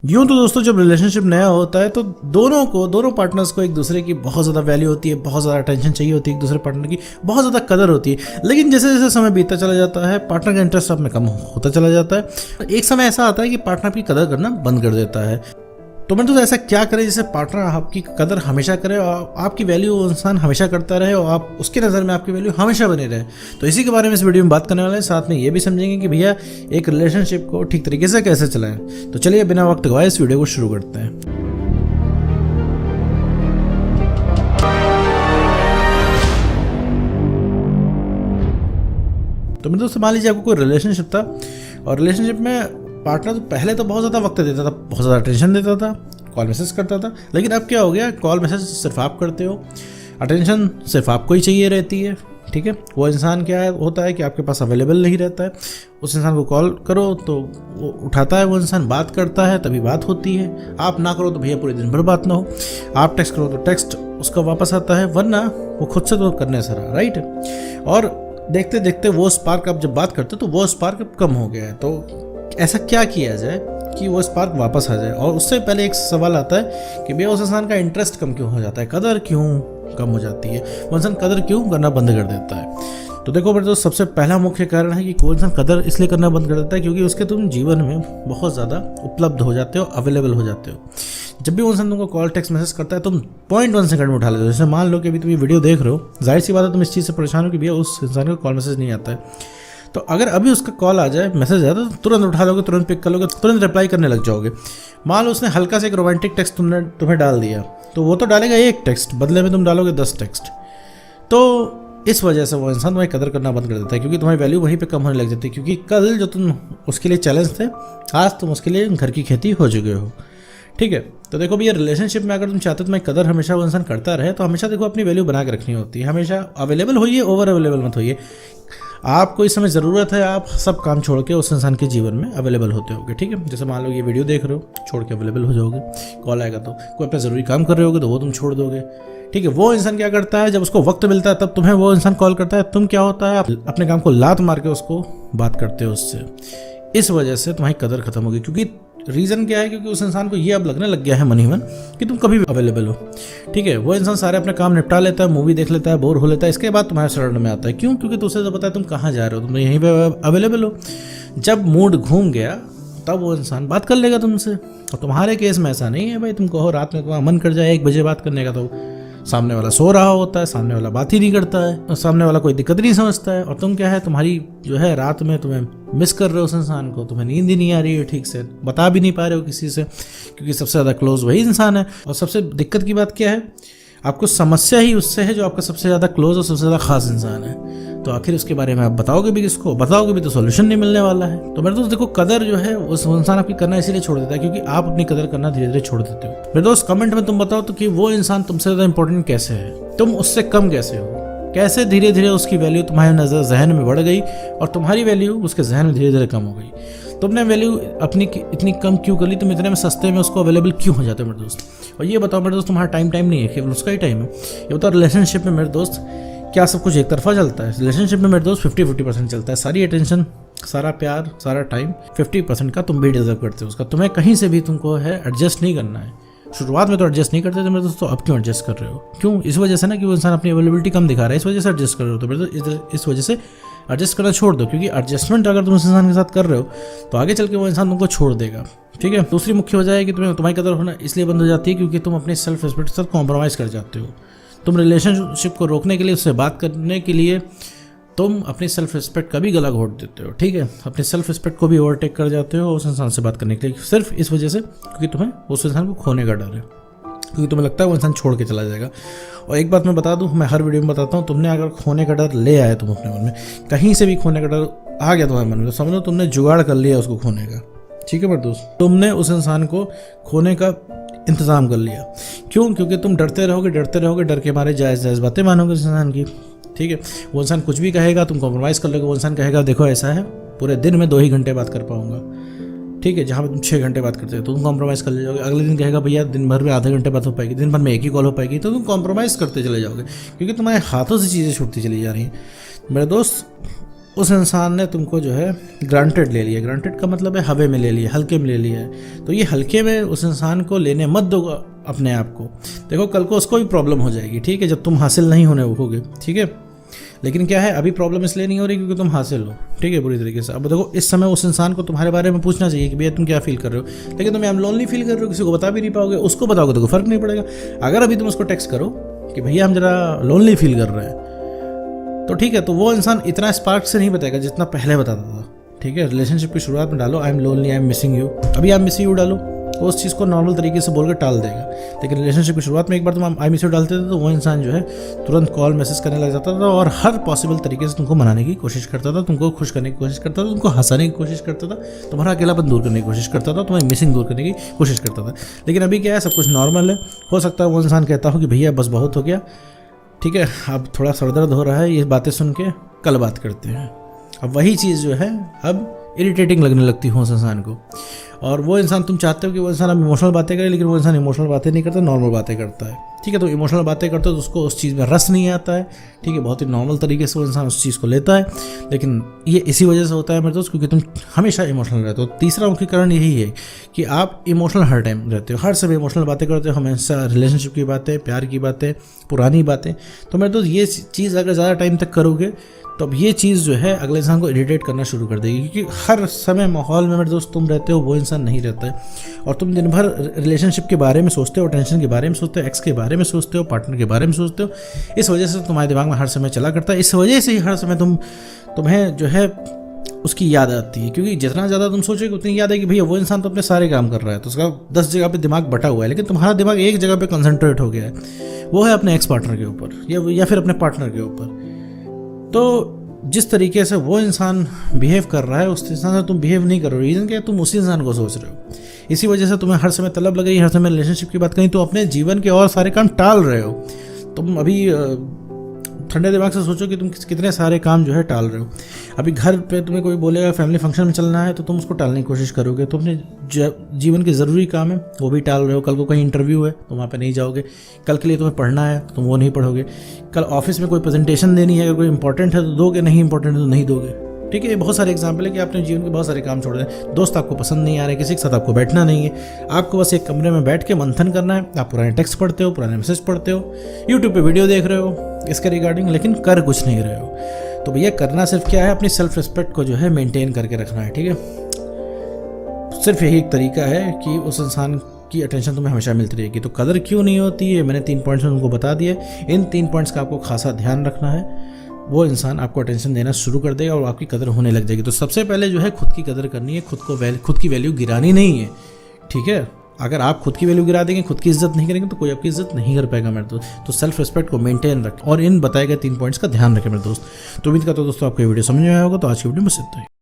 यूँ तो दोस्तों जब रिलेशनशिप नया होता है तो दोनों पार्टनर्स को एक दूसरे की बहुत ज़्यादा वैल्यू होती है, बहुत ज़्यादा अटेंशन चाहिए होती है, एक दूसरे पार्टनर की बहुत ज़्यादा कदर होती है। लेकिन जैसे जैसे समय बीतता चला जाता है पार्टनर का इंटरेस्ट आप में कम होता चला जाता है। एक समय ऐसा आता है कि पार्टनर की कदर करना बंद कर देता है। तो मैं तो ऐसा क्या करें जिससे पार्टनर आपकी कदर हमेशा करे और आपकी वैल्यू वो इंसान हमेशा करता रहे और आप उसके नज़र में आपकी वैल्यू हमेशा बनी रहे। तो इसी के बारे में इस वीडियो में बात करने वाले हैं। साथ में ये भी समझेंगे कि भैया एक रिलेशनशिप को ठीक तरीके से कैसे चलाएं। तो चलिए बिना वक्त गवाए इस वीडियो को शुरू करते हैं। तो मेरे दोस्त मान लीजिए आपको कोई रिलेशनशिप था और रिलेशनशिप में पार्टनर तो पहले तो बहुत ज़्यादा वक्त देता था, बहुत ज़्यादा अटेंशन देता था, कॉल मैसेज करता था। लेकिन अब क्या हो गया, कॉल मैसेज सिर्फ आप करते हो, अटेंशन सिर्फ आपको ही चाहिए रहती है। ठीक है, वो इंसान क्या है होता है कि आपके पास अवेलेबल नहीं रहता है। उस इंसान को कॉल करो तो वो उठाता है, वो इंसान बात करता है तभी बात होती है। आप ना करो तो भैया पूरे दिन भर बात ना हो। आप टेक्स्ट करो तो टेक्स्ट उसका वापस आता है, वरना वो खुद से तो करने से रहा। राइट, और देखते देखते वो स्पार्क आप जब बात करते हो तो वो स्पार्क अब कम हो गया है। तो ऐसा क्या किया जाए कि वो स्पार्क वापस आ जाए। और उससे पहले एक सवाल आता है कि भैया उस इंसान का इंटरेस्ट कम क्यों हो जाता है, कदर क्यों कम हो जाती है, वो इंसान कदर क्यों करना बंद कर देता है। तो देखो मेरे दोस्त, सबसे पहला मुख्य कारण है कि कोई इंसान कदर इसलिए करना बंद कर देता है क्योंकि उसके तुम जीवन में बहुत ज़्यादा उपलब्ध हो जाते हो, अवेलेबल हो जाते हो। जब भी वो इंसान तुमको कॉल टेक्स्ट मैसेज करता है तुम 0.1 सेकंड में उठा लेते हो। जैसे मान लो कि अभी तुम ये वीडियो देख रहे हो, जाहिर सी बात है तुम इस चीज़ से परेशान हो कि भैया उस इंसान का कॉल मैसेज नहीं आता है। तो अगर अभी उसका कॉल आ जाए, मैसेज आया तो तुरंत उठा लोगे, तुरंत पिक कर लोगे, तुरंत रिप्लाई करने लग जाओगे। मान लो उसने हल्का से एक रोमांटिक टेक्स्ट तुम्हें डाल दिया तो वो तो डालेगा एक टेक्स्ट, बदले में तुम डालोगे 10 टेक्स्ट। तो इस वजह से वो इंसान तुम्हारी कदर करना बंद कर देता है क्योंकि तुम्हारी वैल्यू वहीं पे कम होने लग जाती है। क्योंकि कल जो तुम उसके लिए चैलेंज थे, आज तुम उसके लिए घर की खेती हो चुके हो। ठीक है, तो देखो भैया रिलेशनशिप में अगर तुम चाहते हो तुम्हारी कदर हमेशा वो इंसान करता रहे तो हमेशा देखो अपनी वैल्यू बना के रखनी होती है। हमेशा अवेलेबल होइए, ओवर अवेलेबल मत होइए। आपको इस समय ज़रूरत है, आप सब काम छोड़ के उस इंसान के जीवन में अवेलेबल होते होगे। ठीक है, जैसे मान लो ये वीडियो देख रहे हो, छोड़ के अवेलेबल हो जाओगे। कॉल आएगा तो कोई अपना ज़रूरी काम कर रहे होगे तो वो तुम छोड़ दोगे। ठीक है, वो इंसान क्या करता है, जब उसको वक्त मिलता है तब तुम्हें वो इंसान कॉल करता है, तुम क्या होता है, आप अपने काम को लात मार के उसको बात करते हो उससे। इस वजह से तुम्हारी कदर खत्म होगी। क्योंकि रीज़न क्या है, क्योंकि उस इंसान को ये अब लगने लग गया है मन ही मन कि तुम कभी भी अवेलेबल हो। ठीक है, वो इंसान सारे अपने काम निपटा लेता है, मूवी देख लेता है, बोर हो लेता है, इसके बाद तुम्हारे शरण में आता है। क्यों? क्योंकि तुझसे तो पता है तुम कहाँ जा रहे हो, तुम यहीं पे अवेलेबल हो। जब मूड घूम गया तब वो इंसान बात कर लेगा तुमसे। और तुम्हारे केस में ऐसा नहीं है भाई, तुम कहो रात में तुम्हारा मन कर जाए 1 बजे बात करने का तो सामने वाला सो रहा होता है, सामने वाला बात ही नहीं करता है, और सामने वाला कोई दिक्कत नहीं समझता है। और तुम क्या है, तुम्हारी जो है रात में तुम्हें मिस कर रहे हो उस इंसान को, तुम्हें नींद ही नहीं आ रही है ठीक से, बता भी नहीं पा रहे हो किसी से क्योंकि सबसे ज़्यादा क्लोज वही इंसान है। और सबसे दिक्कत की बात क्या है, आपको समस्या ही उससे है जो आपका सबसे ज़्यादा क्लोज और सबसे ज़्यादा खास इंसान है। तो आखिर उसके बारे में आप बताओगे भी किसको, बताओगे भी तो सोल्यूशन नहीं मिलने वाला है। तो मेरे दोस्त देखो, कदर जो है उस इंसान आपकी करना इसीलिए छोड़ देता है क्योंकि आप अपनी कदर करना धीरे धीरे छोड़ देते हो। मेरे दोस्त कमेंट में तुम बताओ तो कि वो इंसान तुमसे ज़्यादा इंपॉर्टेंट कैसे है, तुम उससे कम कैसे हो, कैसे धीरे धीरे उसकी वैल्यू तुम्हारी नज़र जहन में बढ़ गई और तुम्हारी वैल्यू उसके जहन में धीरे धीरे कम हो गई। तुमने वैल्यू अपनी इतनी कम क्यों कर ली, तुम इतने में सस्ते में उसको अवेलेबल क्यों हो जाते हो मेरे दोस्त। और ये बताओ मेरे दोस्त, तुम्हारा टाइम नहीं है, केवल उसका ही टाइम है। ये बताओ रिलेशनशिप में मेरे दोस्त क्या सब कुछ एक तरफा चलता है? रिलेशनशिप में मेरे दोस्त 50-50% चलता है। सारी अटेंशन, सारा प्यार, सारा टाइम 50% का तुम भी डिजर्व करते हो उसका। तुम्हें कहीं से भी तुमको है एडजस्ट नहीं करना है। शुरुआत में तो एडजस्ट नहीं करते थे मेरे दोस्तों, अब क्यों एडजस्ट कर रहे हो? क्यों? इस वजह से ना कि वो इंसान अपनी अवेलेबिलिटी कम दिखा रहा है, इस वजह से एडजस्ट कर रहे हो। तो मेरे दोस्त इस वजह से एडजस्ट करना छोड़ दो, क्योंकि एडजस्टमेंट अगर तुम उस इंसान के साथ कर रहे हो तो आगे चल के वो इंसान तुमको छोड़ देगा। ठीक है, दूसरी मुख्य वजह है कि तुम्हारी कदर होना इसलिए बंद हो जाती है क्योंकि तुम अपनी सेल्फ रिस्पेक्ट के साथ कॉम्प्रोमाइज़ कर जाते हो। तुम रिलेशनशिप को रोकने के लिए, उससे बात करने के लिए तुम अपनी सेल्फ रिस्पेक्ट का भी गला घोट देते हो। ठीक है, अपनी सेल्फ रिस्पेक्ट को भी ओवरटेक कर जाते हो उस इंसान से बात करने के लिए, सिर्फ इस वजह से क्योंकि तुम्हें उस इंसान को खोने का डर है, क्योंकि तुम्हें लगता है वो इंसान छोड़ के चला जाएगा। और एक बात मैं बता दूं, मैं हर वीडियो में बताता हूं, तुमने अगर खोने का डर ले आए तुम अपने मन में, कहीं से भी खोने का डर आ गया तुम्हारे मन में, तो समझो तुमने जुगाड़ कर लिया उसको खोने का। ठीक है मेरे दोस्त, तुमने उस इंसान को खोने का इंतज़ाम कर लिया। क्यों? क्योंकि तुम डरते रहोगे, डर के मारे जायज़ बातें मानोगे उस इंसान की। ठीक है, वो इंसान कुछ भी कहेगा तुम कॉम्प्रोमाइज़ कर लोगे। वो इंसान कहेगा देखो ऐसा है, पूरे दिन में 2 ही घंटे बात कर पाऊंगा। ठीक है, जहाँ पे तुम 6 घंटे बात करते हो तो तुम कॉम्प्रोमाइज़ कर ले जाओगे। अगले दिन कहेगा भैया दिन भर में आधे घंटे बात हो पाएगी, दिन भर में 1 ही कॉल हो पाएगी, तो तुम कॉम्प्रोमाइज़ करते चले जाओगे क्योंकि तुम्हारे हाथों से चीज़ें छूटती चली जा रही हैं। मेरे दोस्त उस इंसान ने तुमको जो है ग्रांटेड ले लिया। ग्रांटेड का मतलब है हवे में ले लिया, हल्के में ले लिया है। तो ये हल्के में उस इंसान को लेने मत दो अपने आप को। देखो कल को उसको भी प्रॉब्लम हो जाएगी, ठीक है, जब तुम हासिल नहीं होने होगे, ठीक है। लेकिन क्या है, अभी प्रॉब्लम इसलिए नहीं हो रही क्योंकि तुम हासिल हो, ठीक है, बुरी तरीके से। अब देखो इस समय उस इंसान को तुम्हारे बारे में पूछना चाहिए कि भैया तुम क्या फील कर रहे हो, लेकिन तुम अनलोनली फील कर रहे हो, किसी को बता भी नहीं पाओगे। उसको बताओगे तो कोई फर्क नहीं पड़ेगा। अगर अभी तुम उसको टेक्स्ट करो कि भैया हम जरा लोनली फील कर रहे हैं, तो ठीक है, तो वो इंसान इतना स्पार्क से नहीं बताएगा जितना पहले बताता था, ठीक है। रिलेशनशिप की शुरुआत में डालो I am lonely, I am missing you, अभी आई एम मिसिंग यू डालो, वो उस चीज़ को नॉर्मल तरीके से बोलकर टाल देगा। लेकिन रिलेशनशिप की शुरुआत में एक बार तुम आई मिस यू डालते थे तो वो इंसान जो है तुरंत कॉल मैसेज करने लग जाता था और हर पॉसिबल तरीके से तुमको मनाने की कोशिश करता था, तुमको खुश करने की कोशिश करता था, तुमको हंसाने की कोशिश करता था, तुम्हारा अकेलापन दूर करने की कोशिश करता था, तुम्हारी मिसिंग दूर करने की कोशिश करता था। लेकिन अभी क्या है, सब कुछ नॉर्मल है। हो सकता है वो इंसान कहता हो कि भैया बस बहुत हो गया, ठीक है, अब थोड़ा सरदर्द हो रहा है, ये बातें सुन के कल बात करते हैं। अब वही चीज़ जो है अब इरिटेटिंग लगने लगती है उस इंसान को। और वो इंसान, तुम चाहते हो कि वो इंसान अब इमोशनल बातें करे, लेकिन वो इंसान इमोशनल बातें नहीं करता, नॉर्मल बातें करता है, ठीक है। तो इमोशनल बातें करते हो तो उसको उस चीज़ में रस नहीं आता है, ठीक है, बहुत ही नॉर्मल तरीके से वो इंसान उस चीज़ को लेता है। लेकिन ये इसी वजह से होता है मेरे दोस्त, क्योंकि तुम हमेशा इमोशनल रहते हो। तीसरा मुख्य कारण यही है कि आप इमोशनल हर टाइम रहते हो, हर समय इमोशनल बातें करते हो, हमेशा रिलेशनशिप की बातें, प्यार की बातें, पुरानी बातें। तो मेरे दोस्त ये चीज़ अगर ज़्यादा टाइम तक करोगे तो अब ये चीज़ जो है अगले इंसान को इरिटेट करना शुरू कर देगी, क्योंकि हर समय माहौल में मेरे दोस्त तुम रहते हो, वो इंसान नहीं रहता है। और तुम दिन भर रिलेशनशिप के बारे में सोचते हो, टेंशन के बारे में सोचते हो, एक्स के बारे में सोचते हो, पार्टनर के बारे में सोचते हो। इस वजह से तुम्हारे दिमाग में हर समय चला करता है। इस वजह से ही हर समय तुम्हें जो है उसकी याद आती है, क्योंकि जितना ज़्यादा तुम सोचोगे उतनी याद है कि भैया वो इंसान तो अपने सारे काम कर रहा है, तो उसका 10 जगह पे दिमाग बटा हुआ है, लेकिन तुम्हारा दिमाग एक जगह पे कंसंट्रेट हो गया है, वो है अपने एक्स पार्टनर के ऊपर या फिर अपने पार्टनर के ऊपर। तो जिस तरीके से वो इंसान बिहेव कर रहा है उस इंसान से तुम बिहेव नहीं करो। रीज़न क्या है, तुम उसी इंसान को सोच रहे हो। इसी वजह से तुम्हें हर समय तलब लग रही है, हर समय रिलेशनशिप की बात करें, तो अपने जीवन के और सारे काम टाल रहे हो। तुम अभी ठंडे दिमाग से सोचो कि तुम कितने सारे काम जो है टाल रहे हो। अभी घर पे तुम्हें कोई बोलेगा फैमिली फंक्शन में चलना है तो तुम उसको टालने की कोशिश करोगे। तुम अपने जीवन के ज़रूरी काम है वो भी टाल रहे हो। कल को कहीं इंटरव्यू है तो वहाँ पे नहीं जाओगे। कल के लिए तुम्हें पढ़ना है तो तुम वो नहीं पढ़ोगे। कल ऑफिस में कोई प्रेजेंटेशन देनी है, अगर कोई इंपॉर्टेंट है तो दोगे, नहीं इंपॉर्टेंट है तो नहीं दोगे। ठीक है, ये बहुत सारे एग्जाम्पल है कि आपने जीवन के बहुत सारे काम छोड़ दें। दोस्त आपको पसंद नहीं आ रहे, किसी के साथ आपको बैठना नहीं है, आपको बस एक कमरे में बैठ के मंथन करना है। आप पुराने टेक्स्ट पढ़ते हो, पुराने मैसेज पढ़ते हो, यूट्यूब पे वीडियो देख रहे हो इसके रिगार्डिंग, लेकिन कर कुछ नहीं रहे हो। तो भैया करना सिर्फ क्या है, अपनी सेल्फ रिस्पेक्ट को जो है मेंटेन करके रखना है। ठीक है, सिर्फ यही एक तरीका है कि उस इंसान की अटेंशन तुम्हें हमेशा मिलती रहेगी। तो कदर क्यों नहीं होती है, मैंने 3 पॉइंट्स में उनको बता दिए। इन 3 पॉइंट्स का आपको खासा ध्यान रखना है। वो इंसान आपको अटेंशन देना शुरू कर देगा और आपकी कदर होने लग जाएगी। तो सबसे पहले जो है खुद की कदर करनी है, खुद की वैल्यू गिरानी नहीं है। ठीक है, अगर आप खुद की वैल्यू गिरा देंगे, खुद की इज्जत नहीं करेंगे तो कोई आपकी इज्जत नहीं कर पाएगा मेरे दोस्त। तो सेल्फ रिस्पेक्ट को मेंटेन रखें और इन बताए गए 3 पॉइंट्स का ध्यान रखें मेरे दोस्त। तो उम्मीद करता हूं दोस्तों आपको ये वीडियो समझ में आया होगा। तो आज की वीडियो में बस इतना ही।